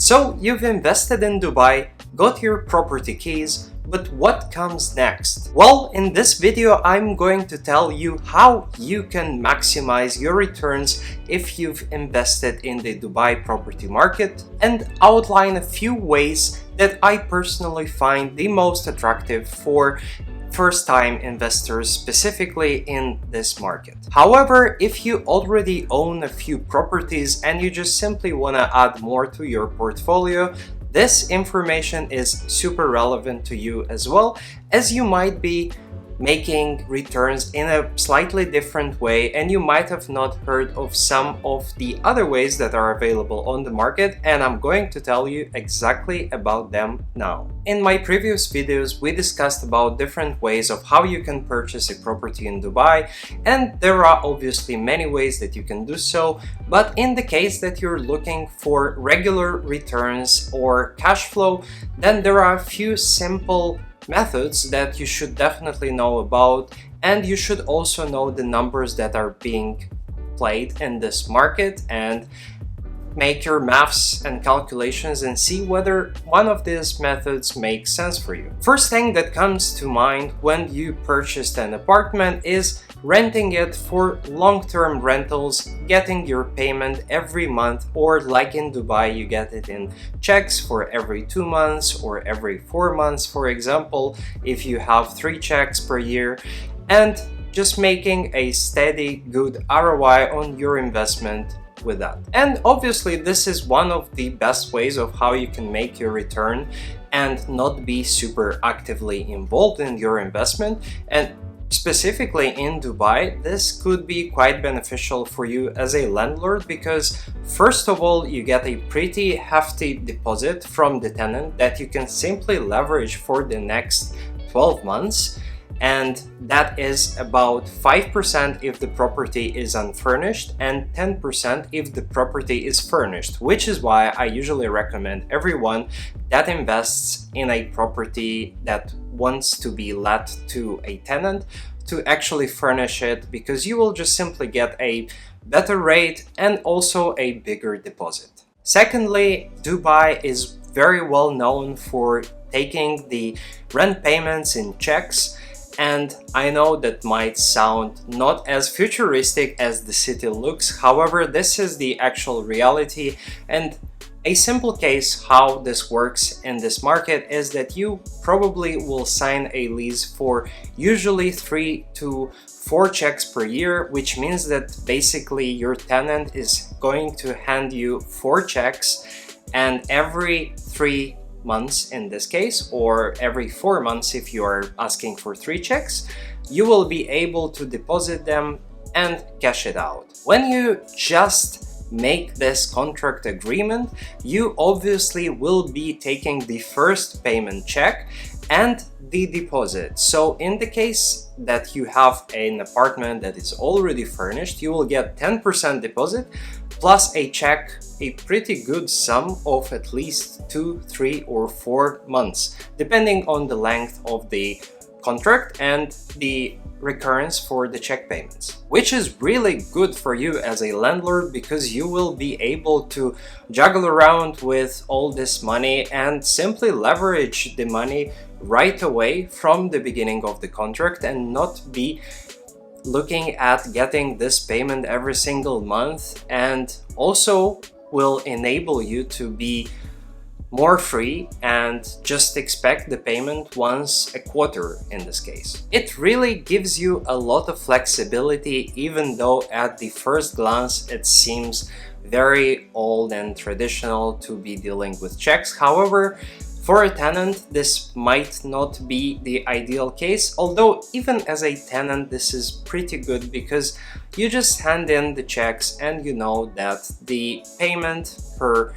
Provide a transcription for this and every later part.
So you've invested in Dubai, got your property keys, but what comes next? Well, in this video, I'm going to tell you how you can maximize your returns if you've invested in the Dubai property market and outline a few ways that I personally find the most attractive for first-time investors specifically in this market. However, if you already own a few properties and you just simply want to add more to your portfolio, this information is super relevant to you as well, as you might be making returns in a slightly different way and you might have not heard of some of the other ways that are available on the market, and I'm going to tell you exactly about them now. In my previous videos, we discussed about different ways of how you can purchase a property in Dubai, and there are obviously many ways that you can do so, but in the case that you're looking for regular returns or cash flow, then there are a few simple methods that you should definitely know about, and you should also know the numbers that are being played in this market and make your maths and calculations and see whether one of these methods makes sense for you. First thing that comes to mind when you purchased an apartment is renting it for long-term rentals, getting your payment every month, or like in Dubai, you get it in checks for every 2 months or every 4 months, for example, if you have 3 checks per year, and just making a steady, good ROI on your investment with that. And obviously, this is one of the best ways of how you can make your return and not be super actively involved in your investment. And specifically in Dubai, this could be quite beneficial for you as a landlord because first of all, you get a pretty hefty deposit from the tenant that you can simply leverage for the next 12 months. And that is about 5% if the property is unfurnished and 10% if the property is furnished, which is why I usually recommend everyone that invests in a property that wants to be let to a tenant to actually furnish it, because you will just simply get a better rate and also a bigger deposit. Secondly, Dubai is very well known for taking the rent payments in checks. And I know that might sound not as futuristic as the city looks, however, this is the actual reality. And a simple case how this works in this market is that you probably will sign a lease for usually 3 to 4 checks per year, which means that basically your tenant is going to hand you 4 checks, and every 3 months in this case, or every 4 months if you are asking for 3 checks, you will be able to deposit them and cash it out. When you just make this contract agreement, you obviously will be taking the first payment check and the deposit. So in the case that you have an apartment that is already furnished, you will get 10% deposit plus a check, a pretty good sum of at least 2, 3, or 4 months, depending on the length of the contract and the recurrence for the check payments, which is really good for you as a landlord because you will be able to juggle around with all this money and simply leverage the money right away from the beginning of the contract and not be looking at getting this payment every single month, and also will enable you to be more free and just expect the payment once a quarter in this case. It really gives you a lot of flexibility, even though at the first glance it seems very old and traditional to be dealing with checks. However, for a tenant, this might not be the ideal case, although even as a tenant, this is pretty good because you just hand in the checks and you know that the payment per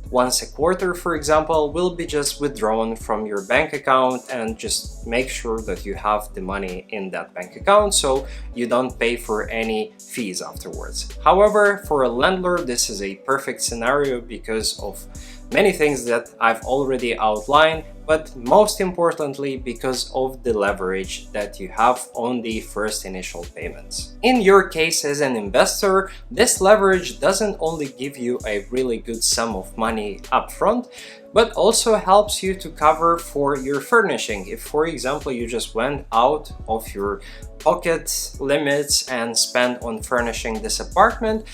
once a quarter, for example, will be just withdrawn from your bank account, and just make sure that you have the money in that bank account so you don't pay for any fees afterwards. However, for a landlord, this is a perfect scenario because of many things that I've already outlined, but most importantly because of the leverage that you have on the first initial payments. In your case as an investor, this leverage doesn't only give you a really good sum of money upfront, but also helps you to cover for your furnishing. If, for example, you just went out of your pocket limits and spent on furnishing this apartment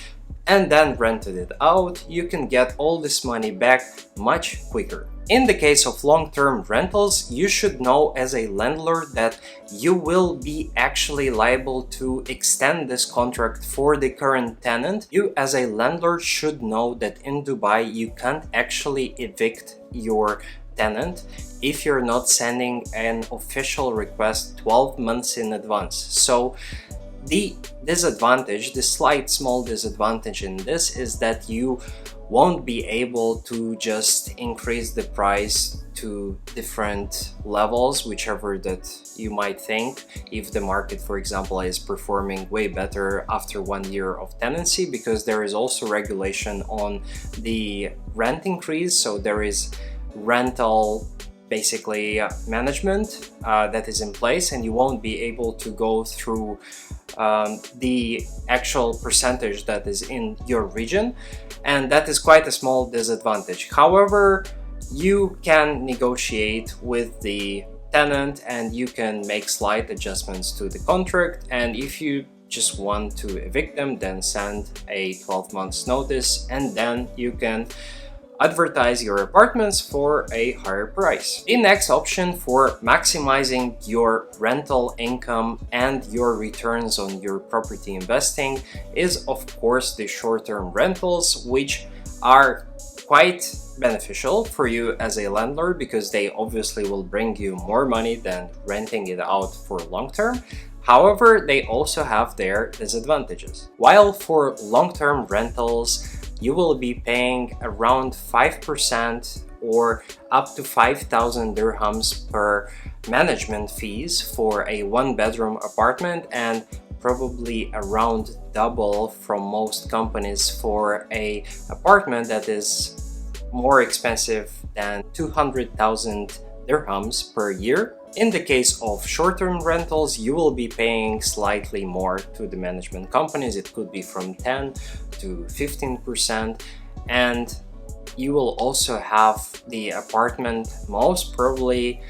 and then rented it out, you can get all this money back much quicker. In the case of long-term rentals, you should know as a landlord that you will be actually liable to extend this contract for the current tenant. You as a landlord should know that in Dubai you can't actually evict your tenant if you're not sending an official request 12 months in advance. So the disadvantage, the slight small disadvantage in this is that you won't be able to just increase the price to different levels, whichever that you might think, if the market, for example, is performing way better after 1 year of tenancy, because there is also regulation on the rent increase. So there is rental basically management that is in place, and you won't be able to go through the actual percentage that is in your region, and that is quite a small disadvantage. However, you can negotiate with the tenant and you can make slight adjustments to the contract, and if you just want to evict them, then send a 12 months notice, and then you can advertise your apartments for a higher price. The next option for maximizing your rental income and your returns on your property investing is, of course, the short-term rentals, which are quite beneficial for you as a landlord because they obviously will bring you more money than renting it out for long-term. However, they also have their disadvantages. While for long-term rentals, you will be paying around 5% or up to 5,000 dirhams per management fees for a one-bedroom apartment, and probably around double from most companies for a apartment that is more expensive than 200,000 dirhams per year. In the case of short-term rentals, you will be paying slightly more to the management companies. It could be from 10 to 15%, and you will also have the apartment most probably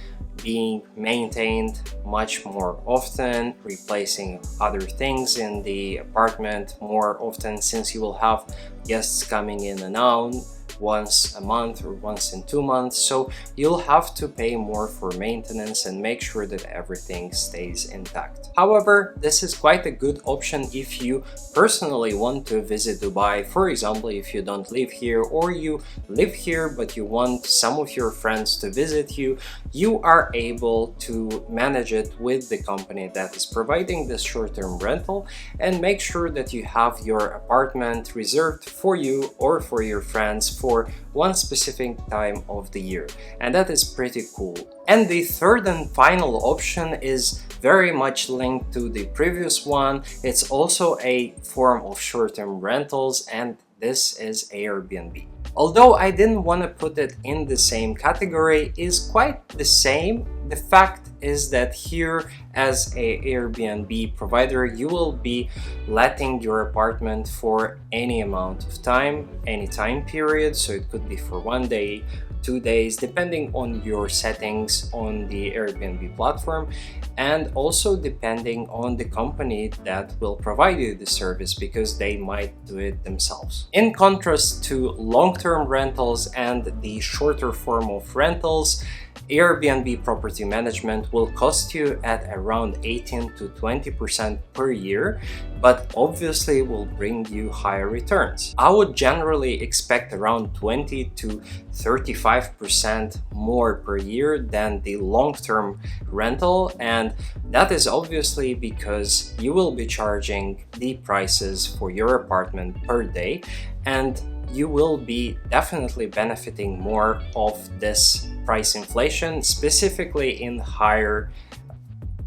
being maintained much more often, replacing other things in the apartment more often, since you will have guests coming in and out once a month or once in 2 months. So you'll have to pay more for maintenance and make sure that everything stays intact. However, this is quite a good option if you personally want to visit Dubai. For example, if you don't live here, or you live here but you want some of your friends to visit you, you are able to manage it with the company that is providing this short-term rental and make sure that you have your apartment reserved for you or for your friends for one specific time of the year, and that is pretty cool. And the third and final option is very much linked to the previous one. It's also a form of short-term rentals, and this is Airbnb. Although I didn't want to put it in the same category, is quite the same. The fact is that here, as a Airbnb provider, you will be letting your apartment for any amount of time, any time period. So it could be for 1 day, 2 days, depending on your settings on the Airbnb platform, and also depending on the company that will provide you the service, because they might do it themselves. In contrast to long-term rentals and the shorter form of rentals, Airbnb property management will cost you at around 18 to 20% per year, but obviously will bring you higher returns. I would generally expect around 20 to 35% more per year than the long-term rental, and that is obviously because you will be charging the prices for your apartment per day, and you will be definitely benefiting more of this price inflation, specifically in higher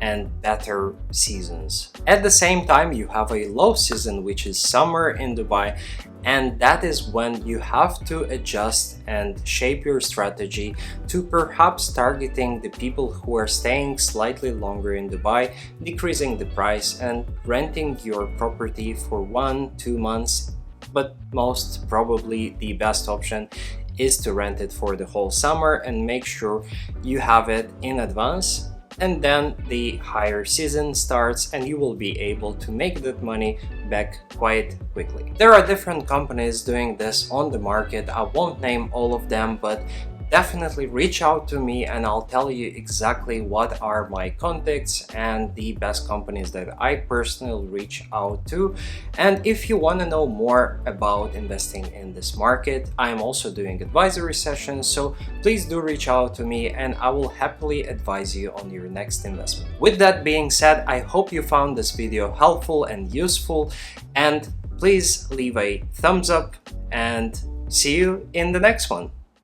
and better seasons. At the same time, you have a low season, which is summer in Dubai, and that is when you have to adjust and shape your strategy to perhaps targeting the people who are staying slightly longer in Dubai, decreasing the price and renting your property for 1-2 months. But most probably the best option is to rent it for the whole summer and make sure you have it in advance, and then the higher season starts and you will be able to make that money back quite quickly. There are different companies doing this on the market. I won't name all of them, but definitely reach out to me and I'll tell you exactly what are my contacts and the best companies that I personally reach out to. And if you want to know more about investing in this market, I'm also doing advisory sessions, so please do reach out to me and I will happily advise you on your next investment. With that being said, I hope you found this video helpful and useful, and please leave a thumbs up and see you in the next one.